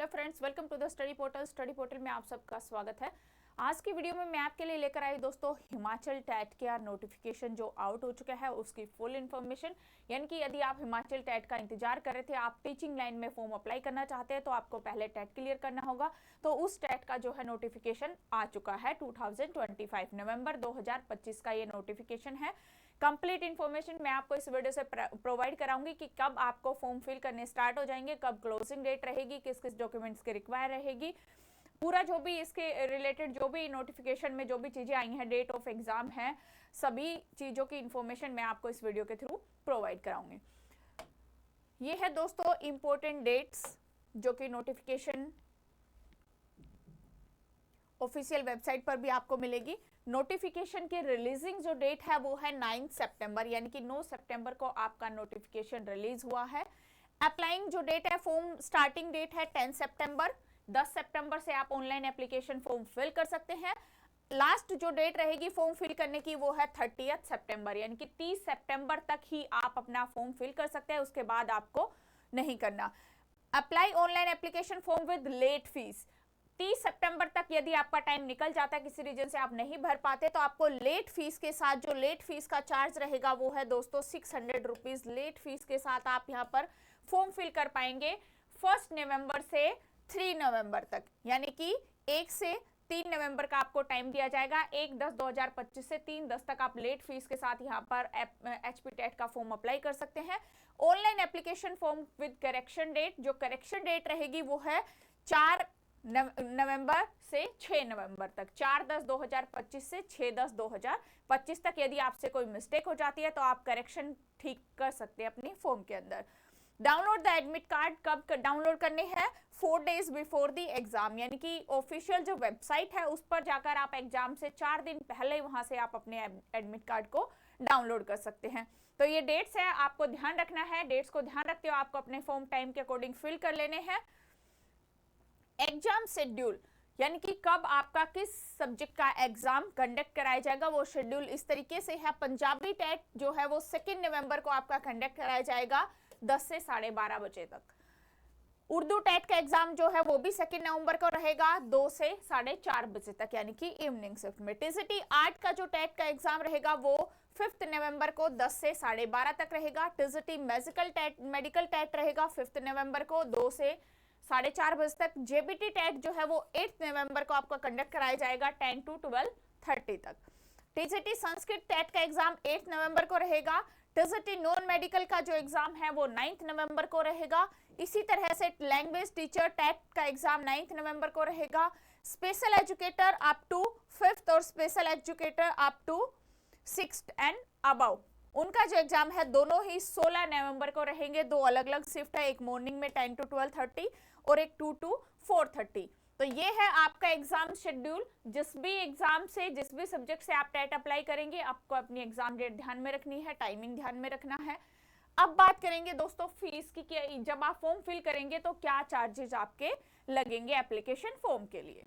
Friends, welcome to the study portal. Study portal में आप सबका स्वागत है। आज की वीडियो में मैं आपके लिए लेकर आई दोस्तों हिमाचल टैट का नोटिफिकेशन जो आउट हो चुका है उसकी फुल इन्फॉर्मेशन। यानी कि यदि आप हिमाचल टैट का इंतजार कर रहे थे, आप टीचिंग लाइन में फॉर्म अप्लाई करना चाहते हैं तो आपको पहले टैट क्लियर करना होगा। तो उस टैट का जो है नोटिफिकेशन आ चुका है 2025 नवंबर 2025 का ये नोटिफिकेशन है। कंप्लीट इन्फॉर्मेशन मैं आपको इस वीडियो से प्रोवाइड कराऊंगी कि कब आपको फॉर्म फिल करने स्टार्ट हो जाएंगे, कब क्लोजिंग डेट रहेगी, किस किस डॉक्यूमेंट्स की रिक्वायर रहेगी, पूरा जो भी इसके रिलेटेड जो भी नोटिफिकेशन में जो भी चीजें आई हैं, डेट ऑफ एग्जाम है, सभी चीजों की इंफॉर्मेशन मैं आपको इस वीडियो के थ्रू प्रोवाइड कराऊंगी। ये है दोस्तों इंपॉर्टेंट डेट्स जो कि नोटिफिकेशन ऑफिशियल वेबसाइट पर भी आपको मिलेगी। नोटिफिकेशन की रिलीजिंग जो डेट है वो है 9 सितंबर, यानी कि 9 सितंबर को आपका नोटिफिकेशन रिलीज हुआ है। अप्लाइंग जो डेट है, फॉर्म स्टार्टिंग डेट है 10 सितंबर। 10 सितंबर से आप ऑनलाइन एप्लीकेशन फॉर्म फिल कर सकते हैं। लास्ट जो डेट रहेगी फॉर्म फिल करने की वो है 30 सितंबर, यानी कि 30 सितंबर तक ही आप अपना फॉर्म फिल कर सकते हैं, उसके बाद आपको नहीं करना। Apply online application form with late fees. 30 सितंबर तक यदि आपका टाइम निकल जाता है, किसी रीजन से आप नहीं भर पाते, तो आपको लेट फीस के साथ जो लेट फीस का चार्ज रहेगा वो है दोस्तों 600 रुपीज। लेट फीस के साथ आप यहाँ पर फॉर्म फिल कर पाएंगे 1 नवंबर से 3 नवंबर तक, यानी कि 1 से 3 नवंबर का आपको टाइम दिया जाएगा। 1/10/2025 से 3/10 तक आप लेट फीस के साथ यहाँ पर HP टेट का फॉर्म अप्लाई कर सकते हैं। Online application form with correction date, जो करेक्शन डेट रहेगी वो है 4 नवंबर से 6 नवंबर तक, 4/10/2025 से 6/10/2025 तक। यदि आपसे कोई मिस्टेक हो जाती है तो आप करेक्शन ठीक कर सकते हैं अपनी फॉर्म के अंदर। डाउनलोड द एडमिट कार्ड कब डाउनलोड करने हैं? 4 डेज बिफोर द एग्जाम, यानी कि ऑफिशियल जो वेबसाइट है उस पर जाकर आप एग्जाम से 4 दिन पहले वहां से आप अपने एडमिट कार्ड को डाउनलोड कर सकते हैं। तो ये डेट्स है, आपको ध्यान रखना है। डेट्स को ध्यान रखते हो आपको अपने फॉर्म टाइम के अकॉर्डिंग फिल कर लेने हैं। एग्जाम शेड्यूल, यानी कि कब आपका किस सब्जेक्ट का एग्जाम कंडक्ट कराया जाएगा, वो शेड्यूल इस तरीके से है। पंजाबी टेट जो है वो 2 नवंबर को आपका कंडक्ट कराया जाएगा 10 से 12:30 बजे तक। उर्दू टेट का एग्जाम जो है वो भी 2 नवंबर को रहेगा 2 से 4:30 बजे तक, यानी कि इवनिंग शिफ्ट में। टीजीटी आर्ट का जो टेट का एग्जाम रहेगा वो 5 नवंबर को 10 से 12:30 तक रहेगा। टीजीटी मेडिकल टेट रहेगा 5 नवंबर को 2 से 4:30 बजे तक। जेबीटी टेट जो है वो 8 नवंबर को आपका कंडक्ट कराया जाएगा 10 to 12:30 तक। टीजीटी संस्कृत टेट का एग्जाम 8 नवंबर को रहेगा। टीजीटी नॉन मेडिकल का जो एग्जाम है वो 9 नवंबर को रहेगा। इसी तरह से लैंग्वेज टीचर टेट का एग्जाम 9 नवंबर को रहेगा। Special educator up to 5th और special educator up to 6th and above, उनका जो एग्जाम है दोनों ही 16 नवंबर को रहेंगे। दो अलग अलग शिफ्ट है, एक मॉर्निंग में 10 to 12:30 और एक 2 to 4:30। तो ये है आपका एग्जाम शेड्यूल। जिस भी एग्जाम से, जिस भी सब्जेक्ट से आप टेट अप्लाई करेंगे, आपको अपनी एग्जाम डेट ध्यान में रखनी है, टाइमिंग ध्यान में रखना है। अब बात करेंगे दोस्तों फीस की कि जब आप फॉर्म फिल करेंगे तो क्या चार्जेस आपके लगेंगे एप्लीकेशन फॉर्म के लिए।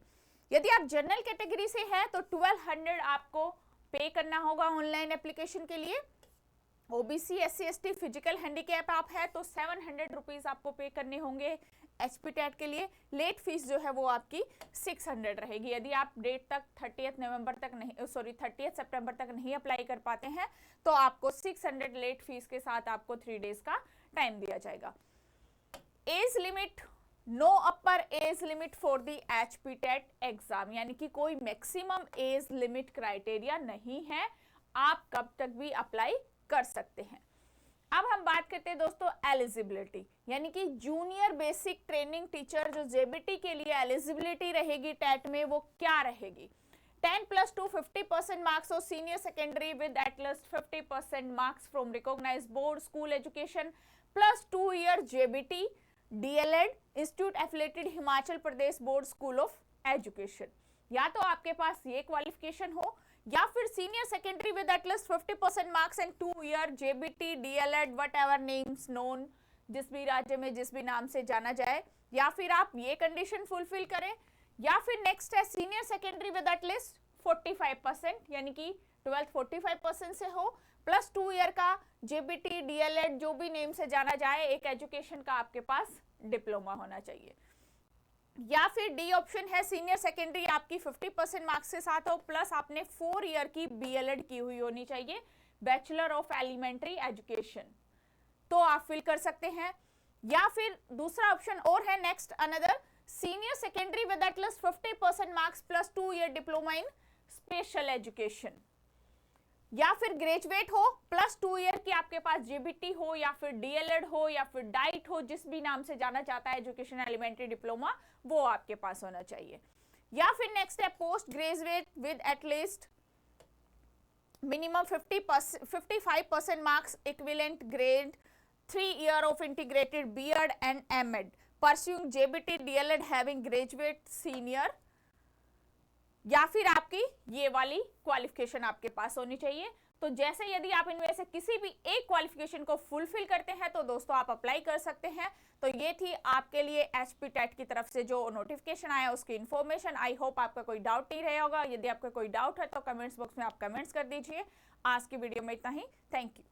यदि आप जनरल कैटेगरी से हैं तो 1200 आपको पे करना होगा ऑनलाइन एप्लीकेशन के लिए। OBC, SC, ST, physical handicap आप है तो 700 रुपीज आपको पे करने होंगे HP टेट के लिए। लेट फीस जो है वो आपकी 600 रहेगी। यदि आप डेट तक 30 सितंबर तक नहीं अप्लाई कर पाते हैं तो आपको 600 लेट फीस के साथ आपको 3 डेज का टाइम दिया जाएगा। Age limit, no upper age limit for the HP TET exam, यानी कि कोई मैक्सिमम एज लिमिट क्राइटेरिया नहीं है, आप कब तक भी अप्लाई कर सकते हैं। अब हम बात करते हैं दोस्तों एलिजिबिलिटी, यानी कि जूनियर बेसिक ट्रेनिंग टीचर जो जेबीटी के लिए एलिजिबिलिटी रहेगी टेट में वो क्या रहेगी। 10+2 50% मार्क्स और senior secondary with at least 50% marks from recognised board school education plus 2 year JBT DLED institute affiliated Himachal Pradesh board school of education. या तो आपके पास ये क्वालिफिकेशन हो या फिर senior secondary with at least 50% marks and 2 year JBT DLED whatever names known, जिस भी राज्य में जिस भी नाम से जाना जाए, या फिर आप ये कंडीशन फुलफिल करें। या फिर नेक्स्ट है सीनियर सेकेंडरी विद एटलीस्ट 45%, यानी कि 12th 45% से हो, प्लस 2 ईयर का जेबीटी DLED जो भी नेम से जाना जाए, एक एजुकेशन का आपके पास डिप्लोमा होना चाहिए। या फिर डी ऑप्शन है सीनियर सेकेंडरी आपकी 50% मार्क्स के साथ हो, प्लस आपने 4 ईयर की बीएलएड की हुई होनी चाहिए, बैचलर ऑफ एलिमेंट्री एजुकेशन, तो आप फिल कर सकते हैं। या फिर दूसरा ऑप्शन और है next, another senior secondary with at least 50% marks plus 2 year diploma in special education, या फिर ग्रेजुएट हो प्लस 2 ईयर की आपके पास जेबीटी हो, या फिर डीएलएड हो, या फिर डाइट हो, जिस भी नाम से जाना चाहता है एजुकेशन एलिमेंट्री डिप्लोमा, वो आपके पास होना चाहिए। या फिर नेक्स्ट है post graduate with at least minimum 55% marks equivalent grade 3 year of integrated BEd and MEd pursuing JBT DElEd having graduate senior, या फिर आपकी ये वाली क्वालिफिकेशन आपके पास होनी चाहिए। तो जैसे यदि आप इनमें से किसी भी एक क्वालिफिकेशन को फुलफिल करते हैं तो दोस्तों आप अप्लाई कर सकते हैं। तो ये थी आपके लिए एचपी टेट की तरफ से जो नोटिफिकेशन आया उसकी इन्फॉर्मेशन। आई होप आपका कोई डाउट नहीं रहा होगा। यदि आपका कोई डाउट है तो कमेंट्स बॉक्स में आप कमेंट्स कर दीजिए। आज की वीडियो में इतना ही। Thank you.